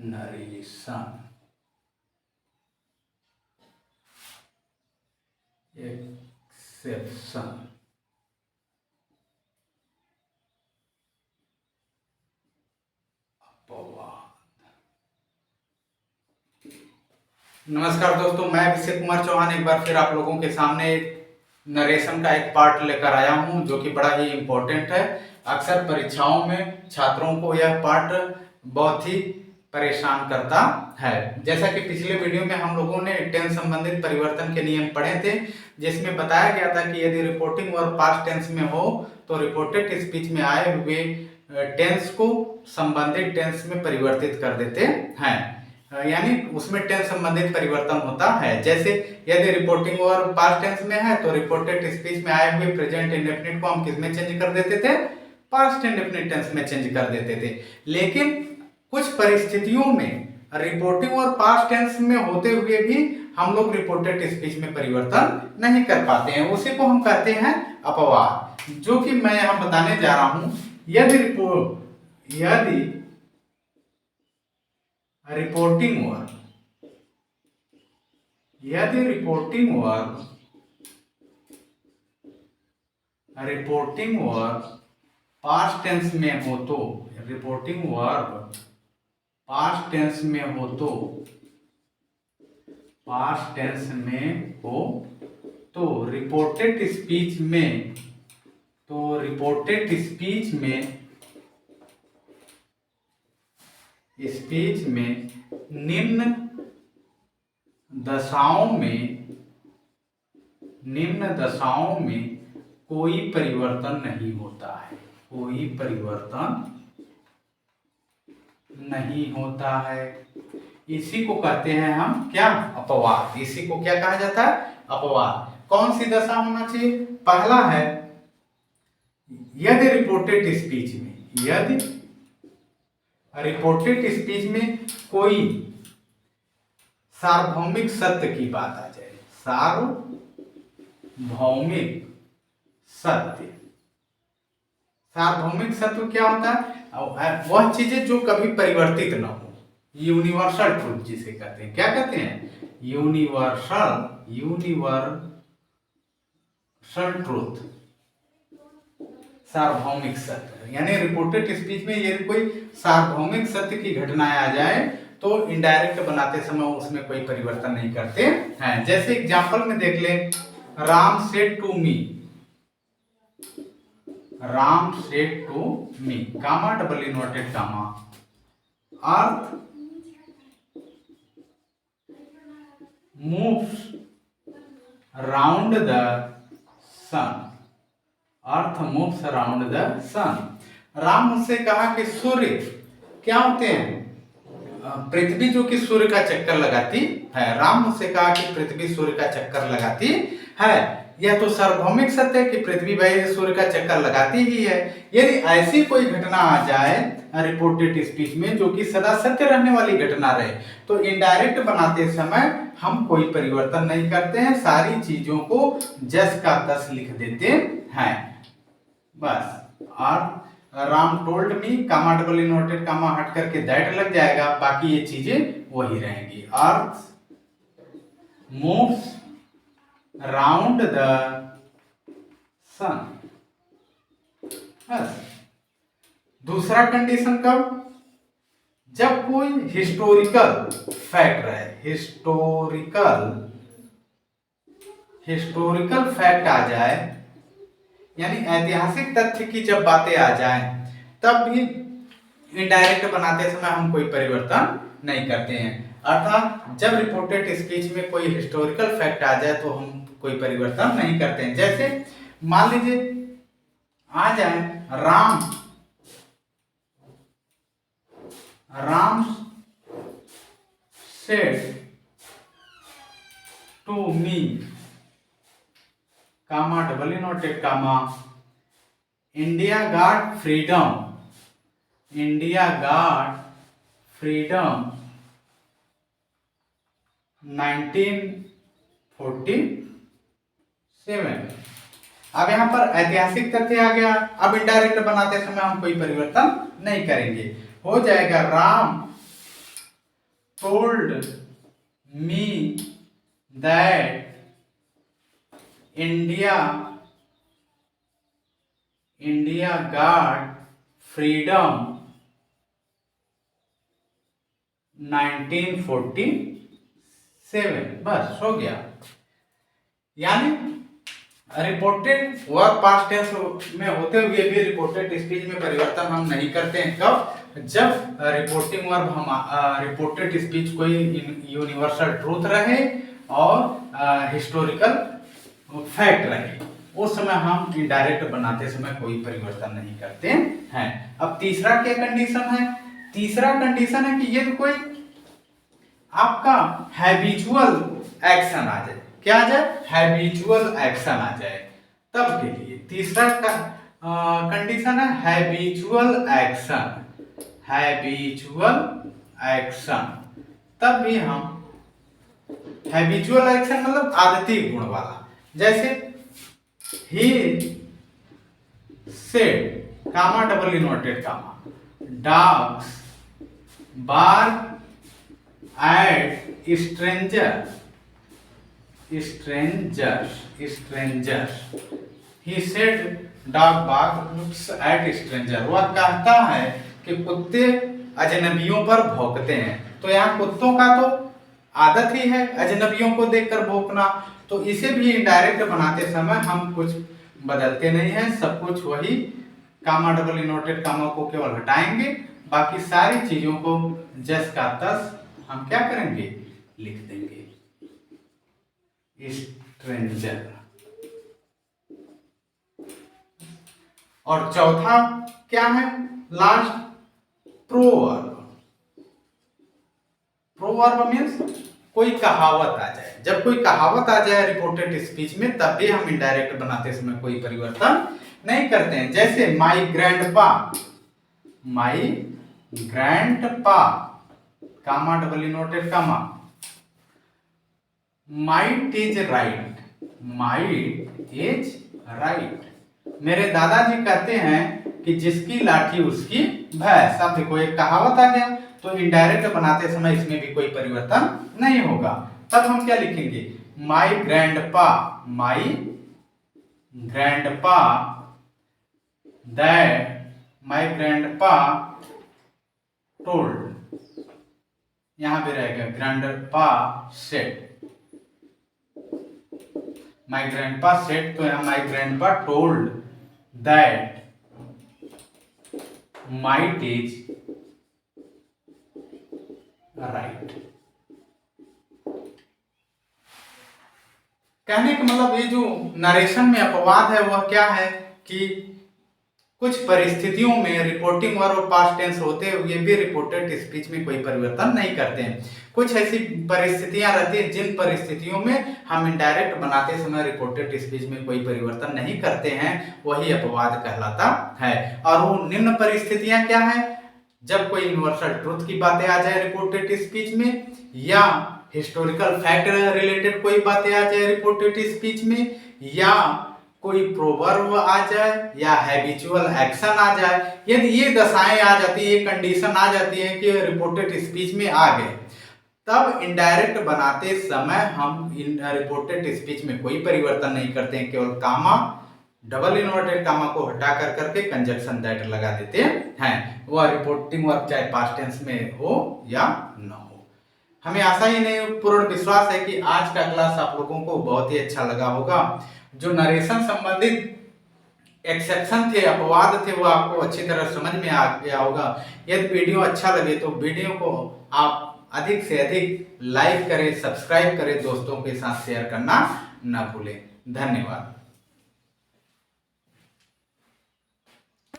Narration, exception, अपवाद। नमस्कार दोस्तों, मैं अभिषेक कुमार चौहान एक बार फिर आप लोगों के सामने नरेशन का एक पार्ट लेकर आया हूं जो कि बड़ा ही इम्पोर्टेंट है। अक्सर परीक्षाओं में छात्रों को यह पार्ट बहुत ही परेशान करता है। जैसा कि पिछले वीडियो में हम लोगों ने टेंस संबंधित परिवर्तन के नियम पढ़े थे, जिसमें बताया गया था कि यदि रिपोर्टिंग और पास्ट टेंस में हो तो रिपोर्टेड स्पीच में आए हुए टेंस को संबंधित टेंस में परिवर्तित कर देते हैं, यानी उसमें टेंस संबंधित परिवर्तन होता है। जैसे यदि रिपोर्टिंग और पास्ट टेंस में है तो रिपोर्टेड स्पीच में आए हुए प्रेजेंट इंडेफिनिट को हम किस में चेंज कर देते थे? पास्ट इंडेफिनिट टेंस में चेंज कर देते थे। लेकिन कुछ परिस्थितियों में रिपोर्टिंग और पास्ट टेंस में होते हुए भी हम लोग रिपोर्टेड स्पीच में परिवर्तन नहीं कर पाते हैं, उसी को हम कहते हैं अपवाद, जो कि मैं यहां बताने जा रहा हूं। यदि रिपोर्टिंग वर्ब पास्ट टेंस में हो तो रिपोर्टिंग वर्ब पास्ट टेंस में हो तो रिपोर्टेड स्पीच में निम्न दशाओं में कोई परिवर्तन नहीं होता है। इसी को कहते हैं हम क्या? अपवाद। इसी को क्या कहा जाता है? अपवाद। कौन सी दशा होना चाहिए? पहला है यदि रिपोर्टेड स्पीच में कोई सार्वभौमिक सत्य की बात आ जाए। सार्वभौमिक सत्य क्या होता है? वह चीजें जो कभी परिवर्तित न हो, यूनिवर्सल ट्रूथ जिसे कहते हैं। क्या कहते हैं? यूनिवर्सल ट्रूथ, सार्वभौमिक सत्य। यानी रिपोर्टेड स्पीच में यदि कोई सार्वभौमिक सत्य की घटनाएं आ जाए तो इनडायरेक्ट बनाते समय उसमें कोई परिवर्तन नहीं करते हैं। जैसे एग्जांपल में देख ले, Ram said to me, comma double inverted comma, earth moves round the sun. Ram मुझसे कहा कि सूर्य क्या होते हैं? पृथ्वी जो कि सूर्य का चक्कर लगाती है। राम मुझसे कहा कि पृथ्वी सूर्य का चक्कर लगाती है। यह तो सार्वभौमिक सत्य है कि पृथ्वी भाई सूर्य का चक्कर लगाती ही है। यदि ऐसी कोई घटना आ जाए रिपोर्टेड स्पीच में जो कि सदा सत्य रहने वाली घटना रहे, तो इनडायरेक्ट बनाते समय हम कोई परिवर्तन नहीं करते हैं, सारी चीजों को जस का तस लिख देते हैं बस। और Ram told me, comma double inverted कामा हट करके दैट लग जाएगा, बाकी ये चीजें वही रहेंगी। अर्थ मूव्स राउंड द सन। दूसरा कंडीशन कब? जब कोई हिस्टोरिकल फैक्ट रहे। हिस्टोरिकल फैक्ट आ जाए, यानी ऐतिहासिक तथ्य की जब बातें आ जाएं, तब भी इनडायरेक्ट बनाते समय हम कोई परिवर्तन नहीं करते हैं। अर्थात जब रिपोर्टेड स्पीच में कोई हिस्टोरिकल फैक्ट आ जाए तो हम कोई परिवर्तन नहीं करते हैं। जैसे मान लीजिए आ जाए Ram said to me, comma double inverted comma, India got freedom 1947। अब यहाँ पर ऐतिहासिक तथ्य आ गया। अब इनडायरेक्ट बनाते समय हम कोई परिवर्तन नहीं करेंगे। हो जाएगा Ram told me that India got freedom 1947। बस हो गया। यानी रिपोर्टेड वर्ब पास्ट टेंस में होते हुए भी रिपोर्टेड स्पीच में परिवर्तन हम नहीं करते हैं। कब? जब रिपोर्टिंग वर्ब हम रिपोर्टेड स्पीच कोई यूनिवर्सल ट्रूथ रहे और हिस्टोरिकल फैक्ट रहे, उस समय हम इनडायरेक्ट बनाते समय कोई परिवर्तन नहीं करते हैं। अब तीसरा क्या कंडीशन है? तीसरा कंडीशन है कि ये कोई आपका हैबिचुअल एक्शन आ जाए। क्या आ जाए? हैबिचुअल एक्शन आ जाए। तब के लिए तीसरा कंडीशन है हैबिचुअल एक्शन। हैबिचुअल एक्शन तब भी हम हैबिचुअल एक्शन मतलब आदती गुण वाला, जैसे he said comma double inverted comma dogs bark at strangers। he said dog barks at stranger। वह कहता है कि कुत्ते अजनबियों पर भौंकते हैं। तो यहाँ कुत्तों का तो आदत ही है अजनबियों को देखकर भौंकना, तो इसे भी इनडायरेक्ट बनाते समय हम कुछ बदलते नहीं हैं, सब कुछ वही कामा डबल इनवर्टेड कामा को केवल हटाएंगे, बाकी सारी चीजों को जस का तस हम क्या करेंगे? लिख देंगे। स्ट्रेंजर। और चौथा क्या है? Last proverb. प्रोवर्ब मीन्स कोई कहावत आ जाए। जब कोई कहावत आ जाए रिपोर्टेड स्पीच में, तब भी हम इनडायरेक्ट बनाते समय कोई परिवर्तन नहीं करते हैं। जैसे my grandpa comma double inverted comma might is right. मेरे दादाजी कहते हैं कि जिसकी लाठी उसकी भैंस। अब देखो एक कहावत आ गया, तो इनडायरेक्ट बनाते समय इसमें भी कोई परिवर्तन नहीं होगा। तब हम क्या लिखेंगे? माई ग्रैंडपा टोल्ड, यहां पे रहेगा grandpa said. My grandpa said, तो यहां my grandpa told that might is right. कहने का मतलब ये जो नरेशन में अपवाद है वह क्या है कि कुछ परिस्थितियों में रिपोर्टिंग वर्ब और पास्ट टेंस होते हुए भी रिपोर्टेड स्पीच में कोई परिवर्तन नहीं करते हैं। कुछ ऐसी परिस्थितियां रहती हैं जिन परिस्थितियों में हम इनडायरेक्ट बनाते समय रिपोर्टेड स्पीच में कोई परिवर्तन नहीं करते हैं, वही अपवाद कहलाता है। और वो निम्न परिस्थितियां क्या है? जब कोई यूनिवर्सल ट्रूथ की बातें आ जाए रिपोर्टेड स्पीच में, या हिस्टोरिकल फैक्ट रिलेटेड कोई बातें आ जाए रिपोर्टेड स्पीच में, या कोई प्रोवर्ब आ जाए, या हैबिचुअल एक्शन आ जाए। यदि ये दशाएं आ जाती है, ये कंडीशन आ जाती है कि रिपोर्टेड स्पीच में आ गए, तब इनडायरेक्ट बनाते समय हम रिपोर्टेड स्पीच में कोई परिवर्तन नहीं करते हैं, केवल कामा डबल इनवर्टेड कामा को हटा कर करके कंजक्शन दैट लगा देते हैं। वह रिपोर्टिंग वर्ब चाहे पास्ट टेंस में हो या न हो। हमें आशा ही नहीं, पूर्ण विश्वास है कि आज का क्लास आप लोगों को बहुत ही अच्छा लगा होगा। जो नरेशन संबंधित एक्सेप्शन थे, अपवाद थे, वो आपको अच्छी तरह समझ में आ गया होगा। यदि वीडियो अच्छा लगे तो वीडियो को आप अधिक से अधिक लाइक करें, सब्सक्राइब करें, दोस्तों के साथ शेयर करना न भूलें। धन्यवाद।